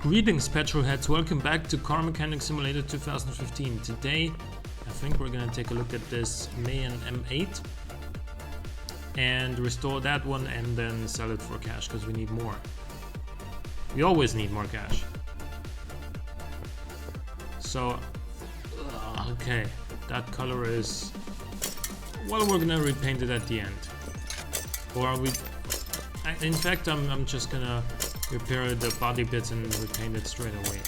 Greetings petrolheads, welcome back to Car Mechanic Simulator 2015. Today I think we're gonna take a look at this Mayen M8 and restore that one and then sell it for cash because we need more. We always need more cash. So, okay, that color is... well, we're gonna repaint it at the end. Or are we... in fact, I'm just gonna repair the body bits and repaint it straight away.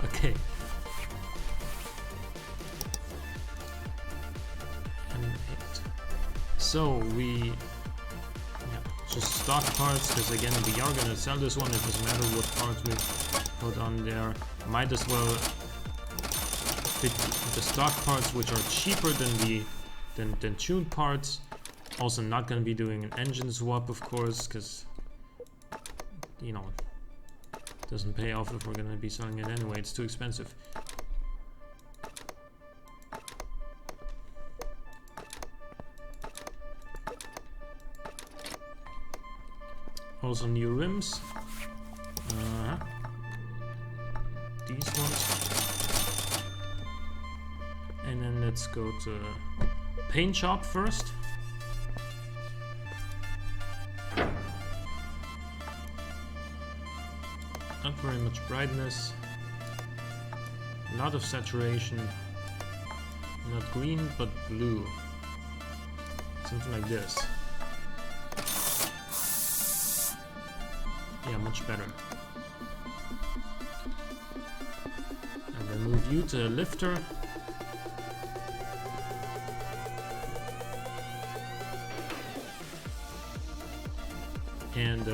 Okay. M8. So we just stock parts, because again we are gonna sell this one. It doesn't matter what parts we put on there. Might as well fit the stock parts, which are cheaper than tuned parts. Also not going to be doing an engine swap, of course, because, you know, it doesn't pay off if we're going to be selling it anyway. It's too expensive. Also new rims. These ones. And then let's go to paint shop first. Not very much brightness, a lot of saturation, not green but blue, something like this. Yeah, much better. And then move you to the lifter. And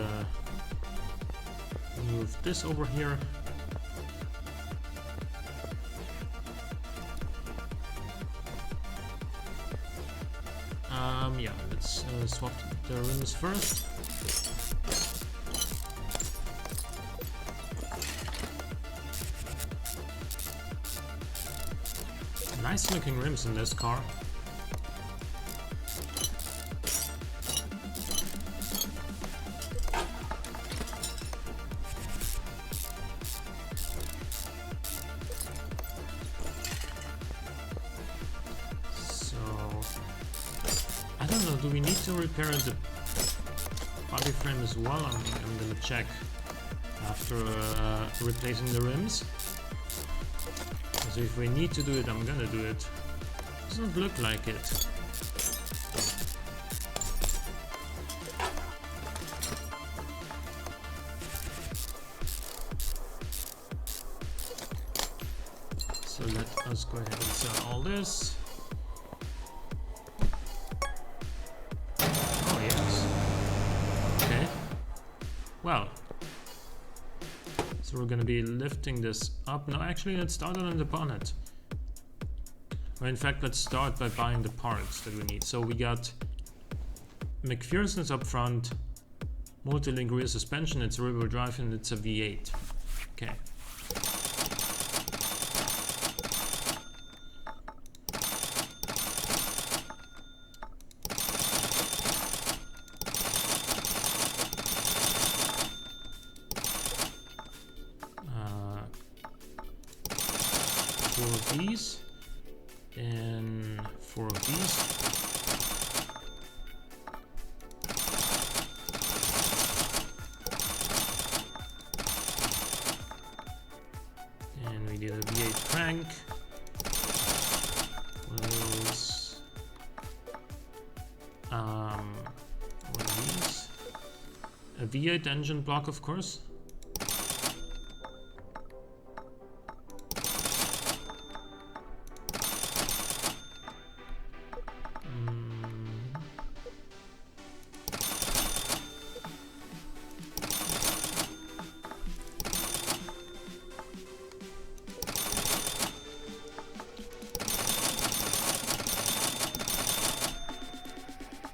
move this over here. Yeah, let's swap the rims first. Nice looking rims in this car. I don't know, do we need to repair the body frame as well? I'm gonna check after replacing the rims. So if we need to do it, I'm gonna do it. Doesn't look like it. So let us go ahead and sell all this. Well, so we're gonna be lifting this up. No, actually, let's start it on the bonnet. Or in fact, let's start by buying the parts that we need. So we got McPherson's up front, multi-link rear suspension, it's a rear-wheel drive, and it's a V8. Okay. Four of these and four of these. And we did a V8 crank. Those, what are these? A V8 engine block, of course.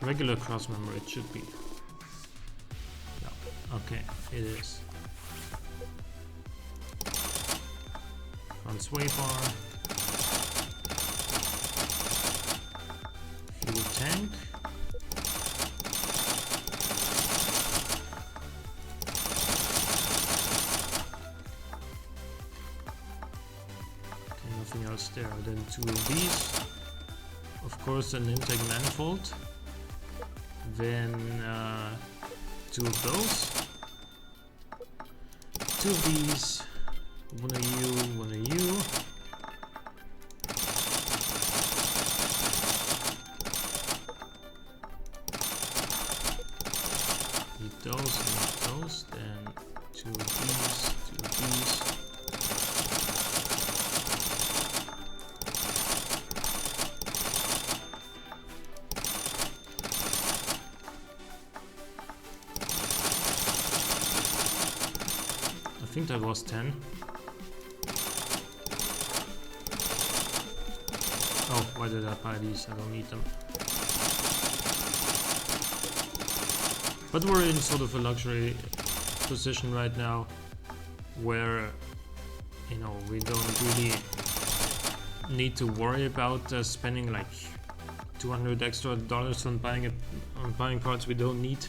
Regular cross member, it should be. Yeah, okay, it is. Front sway bar. Fuel tank. else there. Then 2 of these. Of course, an intake manifold. Then 2 of those. 2 of these. 1 of you, 1 of you. Need those, then 2 of these, 2 of these. I think that was 10. Oh, why did I buy these? I don't need them. But we're in sort of a luxury position right now where, you know, we don't really need to worry about spending like $200 extra on buying parts we don't need.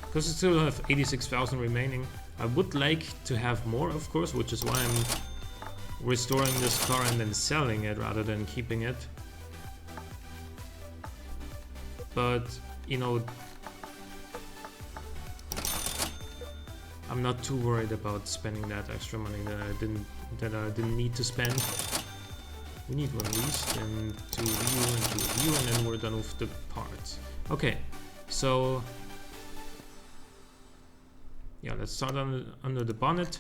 Because we still have 86,000 remaining. I would like to have more, of course, which is why I'm restoring this car and then selling it rather than keeping it. But, you know, I'm not too worried about spending that extra money that I didn't need to spend. We need one of these, then 2 of you and 2 of you, and then we're done with the parts. Okay, so yeah, let's start under the bonnet.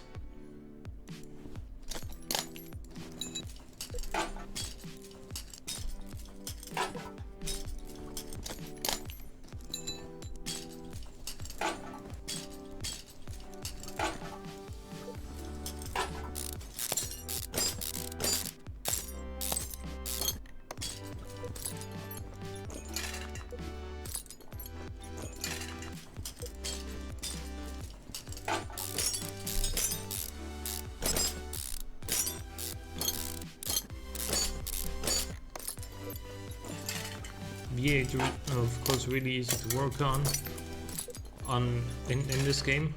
V8, of course, really easy to work on in this game.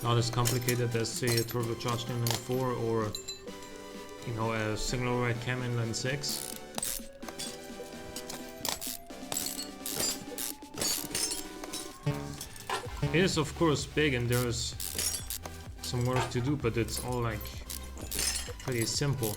Not as complicated as, say, a turbocharged inline 4 or, you know, a single overhead cam inline 6. It is, of course, big and there's some work to do, but it's all like pretty simple.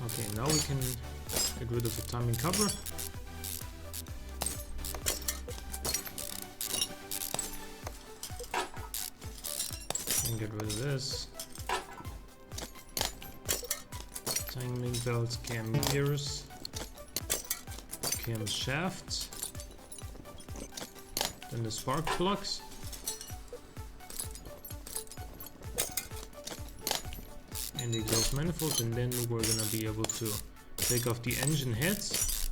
Okay, now we can get rid of the timing cover. And get rid of this. Timing belts, cam gears, cam shafts, then the spark plugs. And the exhaust manifolds, and then we're gonna be able to take off the engine heads.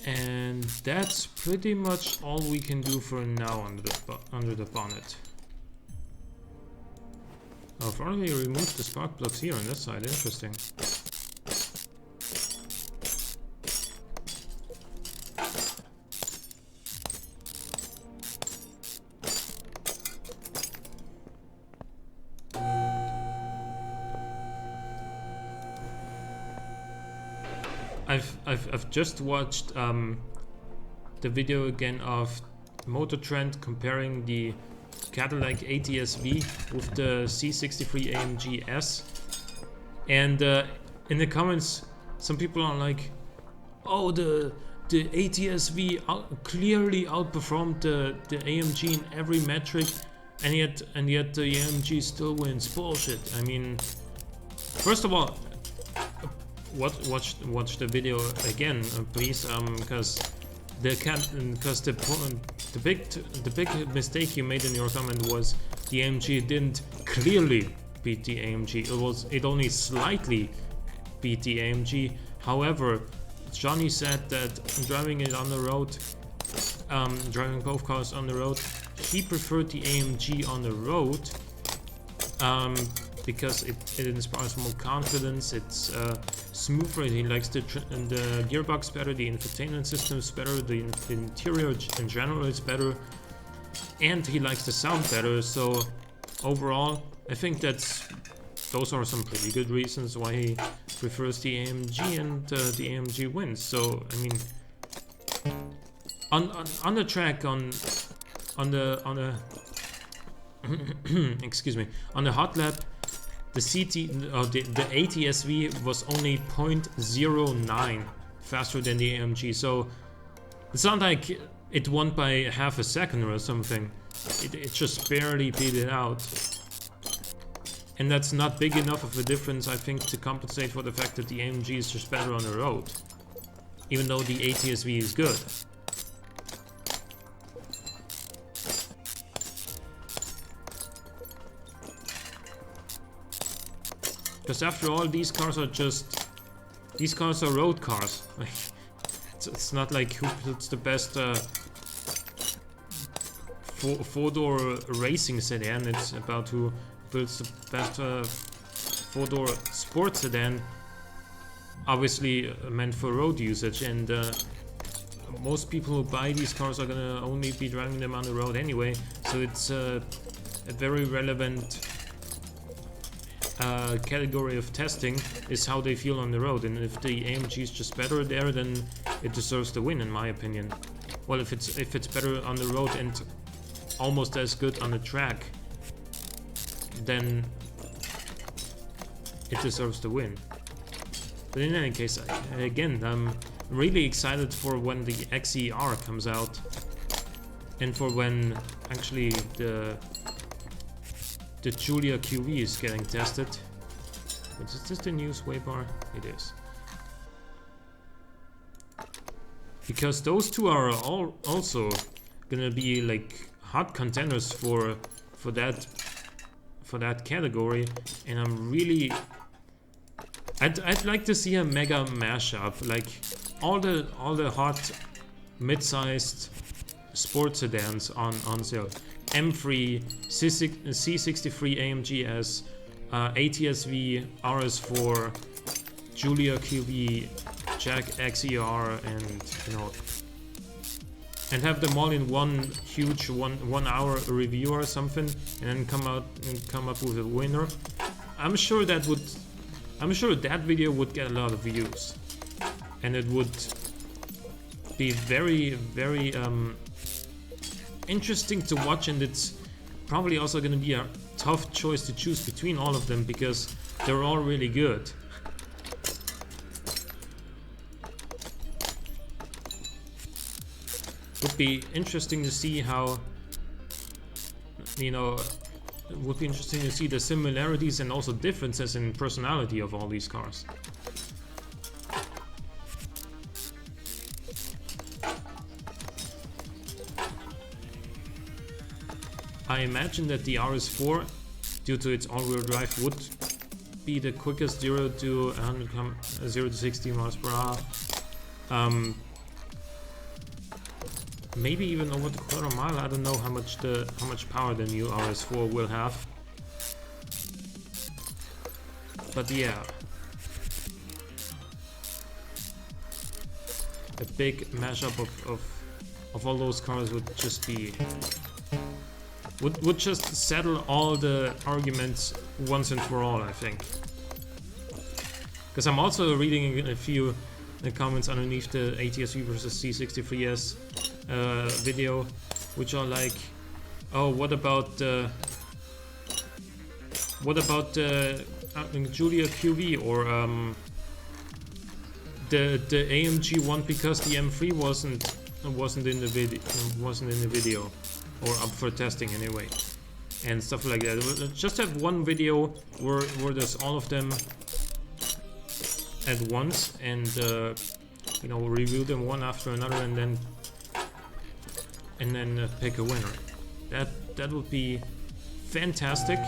And that's pretty much all we can do for now under the bonnet. Oh, I've already removed the spark plugs here on this side, interesting. I've just watched the video again of Motor Trend comparing the Cadillac ATS-V with the C63 AMG S, and in the comments some people are like, oh, the ATS-V clearly outperformed the AMG in every metric, and yet the AMG still wins. Bullshit. I mean, first of all, watch the video again, please, because the the big mistake you made in your comment was the AMG didn't clearly beat the AMG. It only slightly beat the AMG. However, Johnny said that driving it on the road, driving both cars on the road, he preferred the AMG on the road because it inspires more confidence. It's smoother. He likes the gearbox better, the infotainment system is better, the interior in general is better, and he likes the sound better. So overall, I think those are some pretty good reasons why he prefers the AMG, and the AMG wins. So I mean, on the track, on the excuse me, on the hot lap, the ATSV was only 0.09 faster than the AMG. So it's not like it won by half a second or something. It just barely beat it out. And that's not big enough of a difference, I think, to compensate for the fact that the AMG is just better on the road, even though the ATSV is good. Because after all, these cars are road cars. It's not like who builds the best four-door racing sedan. It's about who builds the best four-door sports sedan, obviously meant for road usage. And most people who buy these cars are gonna only be driving them on the road anyway, so it's a very relevant category of testing is how they feel on the road. And if the AMG is just better there, then it deserves the win, in my opinion. Well, if it's better on the road and almost as good on the track, then it deserves the win. But in any case, again, I'm really excited for when the XER comes out, and for when actually the Giulia QV is getting tested. Is this the new sway bar? It is. Because those two are also gonna be like hot contenders for that category, and I'm really I'd like to see a mega mashup, like all the hot mid-sized sports sedans on sale. M3, C63 AMG-S, ATSV, RS4, Giulia QV, Jack XER, and and have them all in one huge one hour review or something, and then come up with a winner. I'm sure that video would get a lot of views, and it would be very, very interesting to watch, and it's probably also going to be a tough choice to choose between all of them because they're all really good. Would be interesting to see how, it would be interesting to see the similarities and also differences in personality of all these cars. I imagine that the RS4, due to its all-wheel drive, would be the quickest 0 to 60 miles per hour. Maybe even over the quarter mile. I don't know how much power the new RS4 will have. But yeah, a big mashup of all those cars would just be would just settle all the arguments once and for all, I think. Because I'm also reading a few comments underneath the ATSV versus C63S video, which are like, oh, what about Giulia QV, or the AMG won because the M3 wasn't in the video, or up for testing anyway, and stuff like that. We'll just have one video where there's all of them at once, and review them one after another, and then and then pick a winner. That would be fantastic.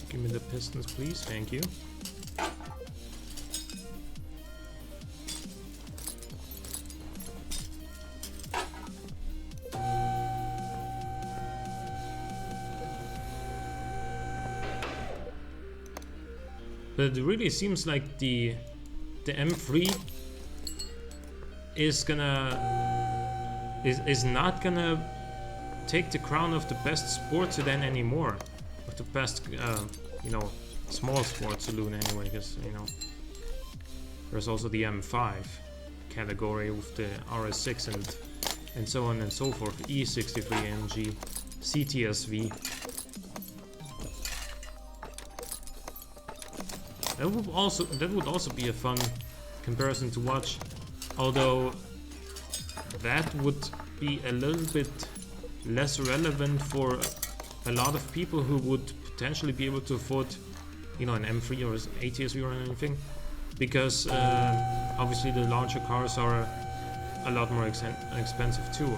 Give me the pistons, please. Thank you. But it really seems like the M3 is not gonna take the crown of the best sports sedan anymore, of the best you know, small sports saloon anyway, because you know there's also the M5 category with the RS6 and so on and so forth, E63 AMG, CTSV. That would also be a fun comparison to watch, although that would be a little bit less relevant for a lot of people who would potentially be able to afford, you know, an M3 or ATSV or anything, because obviously the larger cars are a lot more expensive too.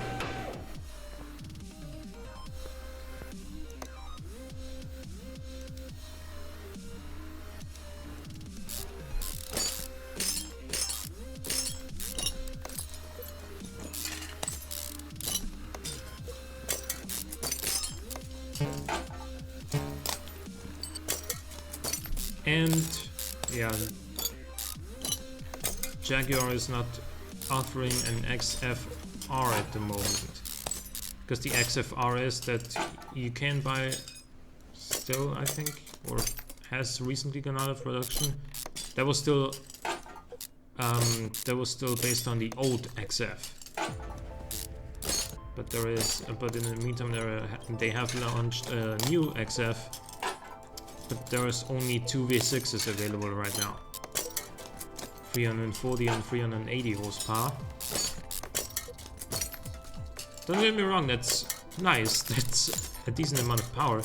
And yeah, Jaguar is not offering an XFR at the moment, because the XFRS that you can buy still, I think, or has recently gone out of production, that was still based on the old XF. But in the meantime, they have launched a new XF. But there is only 2 V6s available right now. 340 and 380 horsepower. Don't get me wrong, that's nice. That's a decent amount of power.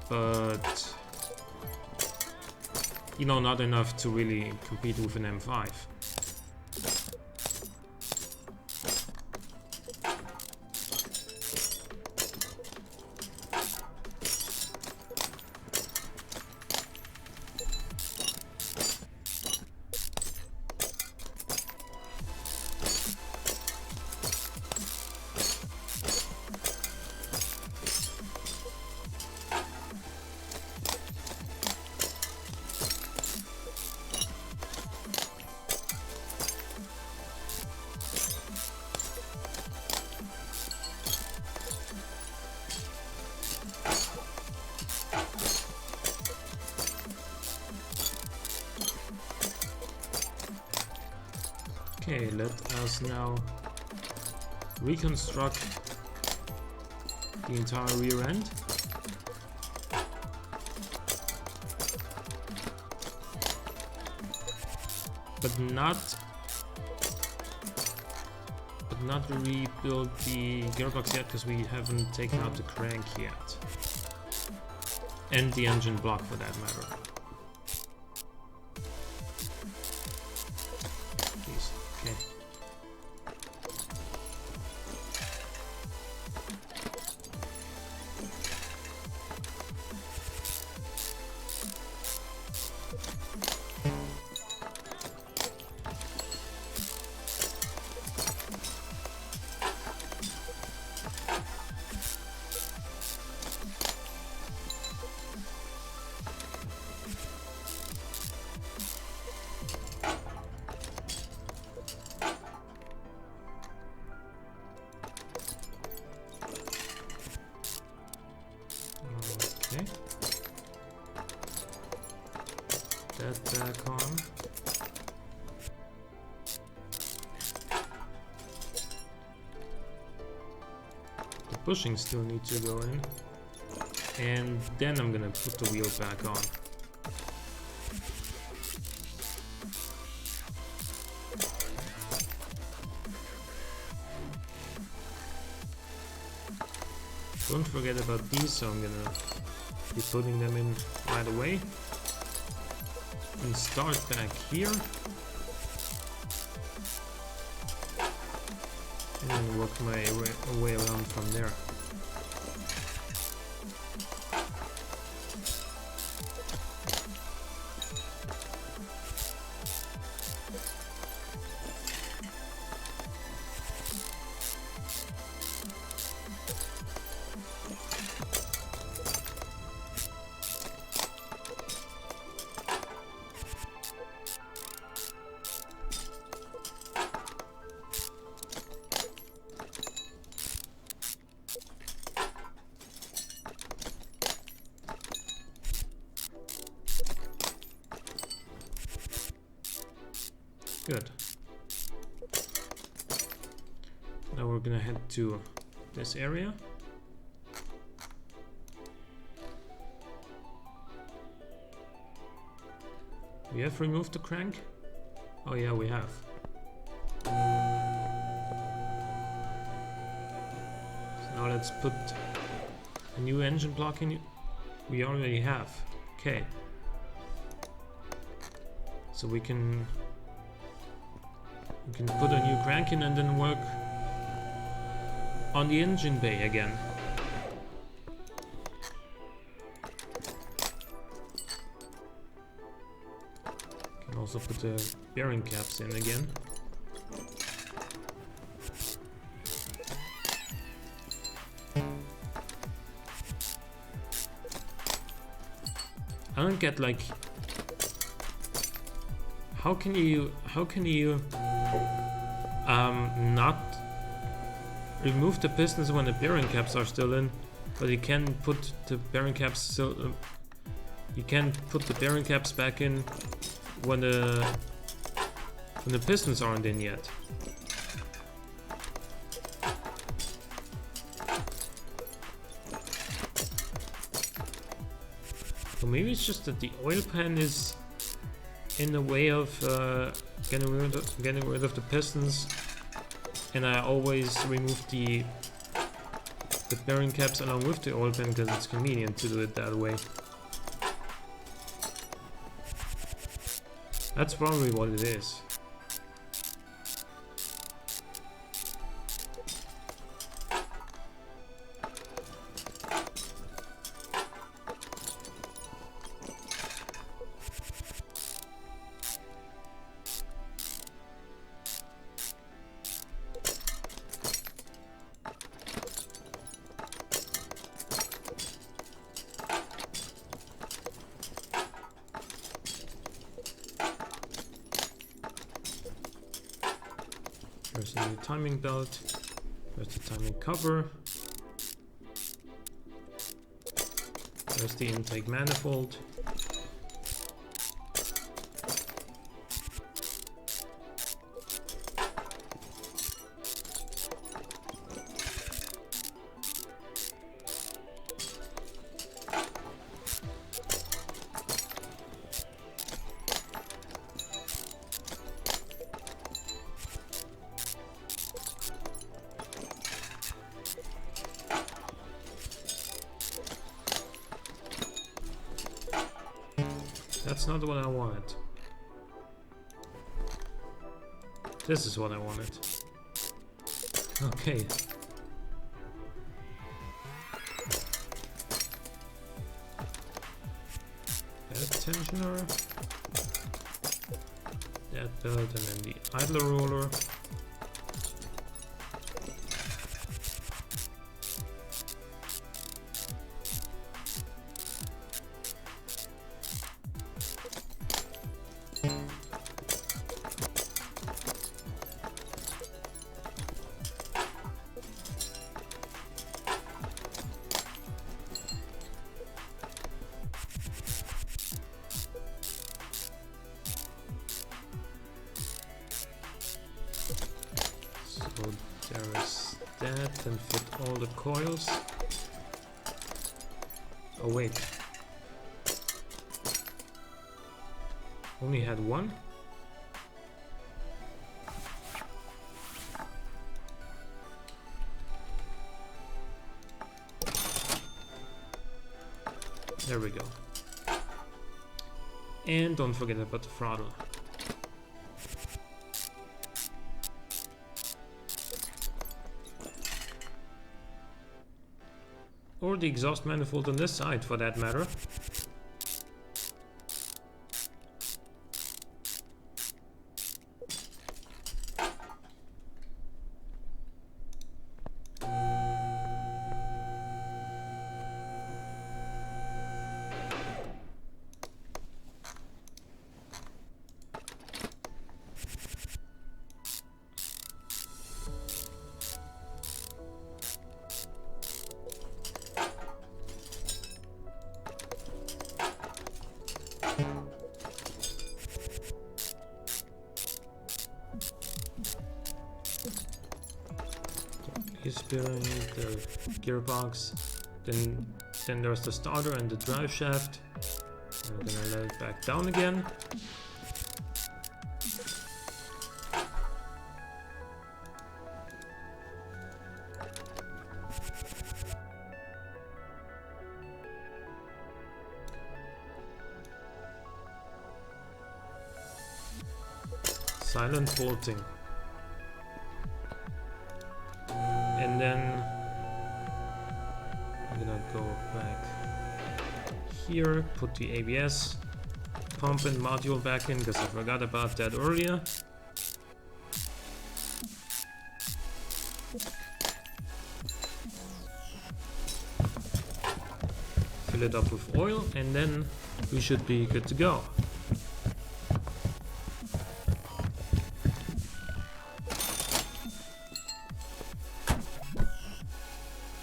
But, you know, not enough to really compete with an M5. Okay, let us now reconstruct the entire rear end. But not rebuild the gearbox yet, because we haven't taken out the crank yet. And the engine block, for that matter. Okay. That back on. The bushings still need to go in. And then I'm gonna put the wheel back on. Don't forget about these, so I'm gonna be putting them in right away. And start back here. And then work my way around from there. Good. Now we're gonna head to this area. We have removed the crank? Oh yeah, we have. So now let's put a new engine block in. We already have. Okay. So we can put a new crank in and then work on the engine bay again. Can also put the bearing caps in again. I don't get, like, how can you not remove the pistons when the bearing caps are still in, but you can put the bearing caps still. You can put the bearing caps back in when the pistons aren't in yet. Or maybe it's just that the oil pan is in the way of getting rid of the pistons, and I always remove the bearing caps along with the oil pan because it's convenient to do it that way. That's probably what it is. There's the new timing belt. There's the timing cover. There's the intake manifold. That's not what I wanted. This is what I wanted. Okay. That tensioner. That belt, and then the idler roller. So there is that, and fit all the coils. Oh wait, only had one? There we go. And don't forget about the throttle. Or the exhaust manifold on this side, for that matter. Bearing, the gearbox, then there's the starter and the drive shaft. I'm gonna let it back down again. Silent bolting. And then I'm gonna go back here, put the ABS pump and module back in because I forgot about that earlier. Fill it up with oil and then we should be good to go.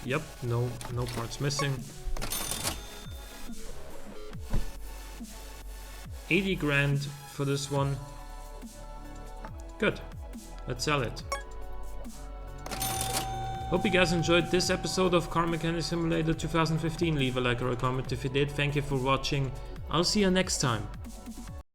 Yep, no parts missing. 80 grand for this one. Good. Let's sell it. Hope you guys enjoyed this episode of Car Mechanic Simulator 2015. Leave a like or a comment if you did. Thank you for watching. I'll see you next time.